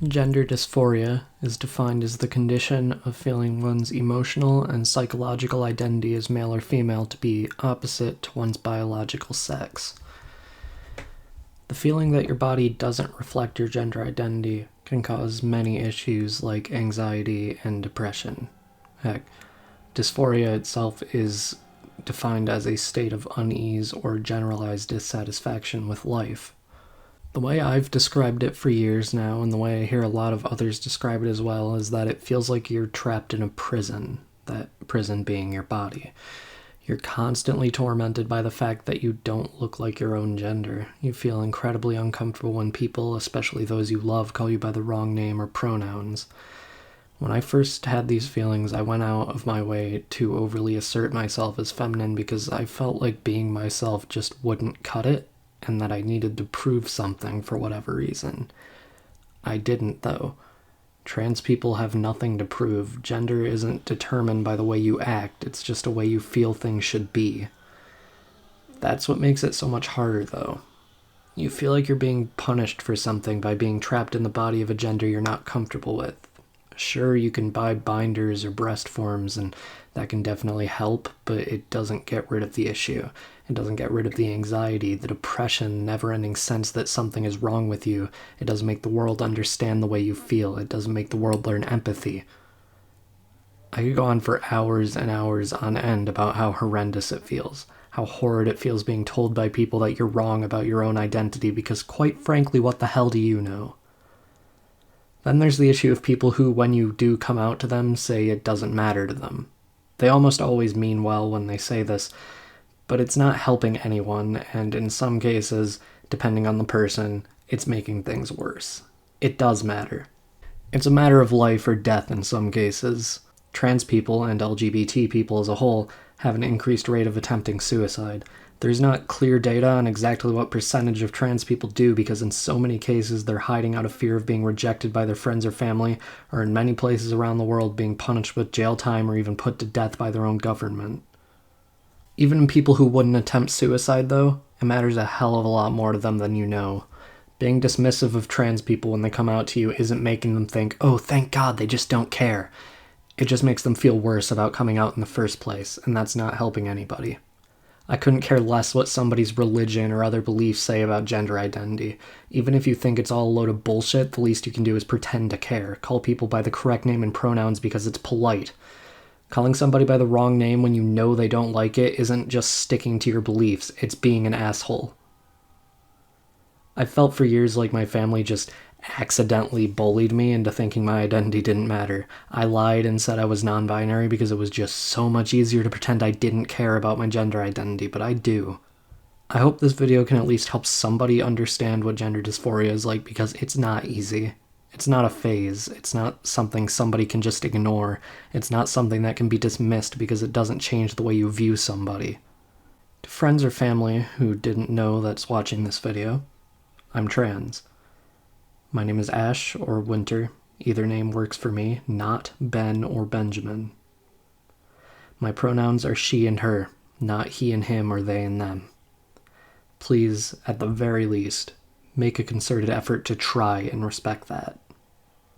Gender dysphoria is defined as the condition of feeling one's emotional and psychological identity as male or female to be opposite to one's biological sex. The feeling that your body doesn't reflect your gender identity can cause many issues like anxiety and depression. Heck, dysphoria itself is defined as a state of unease or generalized dissatisfaction with life. The way I've described it for years now, and the way I hear a lot of others describe it as well, is that it feels like you're trapped in a prison, that prison being your body. You're constantly tormented by the fact that you don't look like your own gender. You feel incredibly uncomfortable when people, especially those you love, call you by the wrong name or pronouns. When I first had these feelings, I went out of my way to overly assert myself as feminine because I felt like being myself just wouldn't cut it, and that I needed to prove something for whatever reason. I didn't, though. Trans people have nothing to prove. Gender isn't determined by the way you act, it's just a way you feel things should be. That's what makes it so much harder, though. You feel like you're being punished for something by being trapped in the body of a gender you're not comfortable with. Sure, you can buy binders or breast forms, and that can definitely help, but it doesn't get rid of the issue. It doesn't get rid of the anxiety, the depression, never-ending sense that something is wrong with you. It doesn't make the world understand the way you feel. It doesn't make the world learn empathy. I could go on for hours and hours on end about how horrendous it feels, how horrid it feels being told by people that you're wrong about your own identity, because quite frankly, what the hell do you know? Then there's the issue of people who, when you do come out to them, say it doesn't matter to them. They almost always mean well when they say this, but it's not helping anyone, and in some cases, depending on the person, it's making things worse. It does matter. It's a matter of life or death in some cases. Trans people, and LGBT people as a whole, have an increased rate of attempting suicide. There's not clear data on exactly what percentage of trans people do, because in so many cases they're hiding out of fear of being rejected by their friends or family, or in many places around the world being punished with jail time or even put to death by their own government. Even in people who wouldn't attempt suicide, though, it matters a hell of a lot more to them than you know. Being dismissive of trans people when they come out to you isn't making them think, oh, thank God, they just don't care. It just makes them feel worse about coming out in the first place, and that's not helping anybody. I couldn't care less what somebody's religion or other beliefs say about gender identity. Even if you think it's all a load of bullshit, the least you can do is pretend to care. Call people by the correct name and pronouns because it's polite. Calling somebody by the wrong name when you know they don't like it isn't just sticking to your beliefs, it's being an asshole. I felt for years like my family just accidentally bullied me into thinking my identity didn't matter. I lied and said I was non-binary because it was just so much easier to pretend I didn't care about my gender identity, but I do. I hope this video can at least help somebody understand what gender dysphoria is like, because it's not easy. It's not a phase. It's not something somebody can just ignore. It's not something that can be dismissed because it doesn't change the way you view somebody. To friends or family who didn't know that's watching this video, I'm trans. My name is Ash or Winter. Either name works for me, not Ben or Benjamin. My pronouns are she and her, not he and him or they and them. Please, at the very least, make a concerted effort to try and respect that.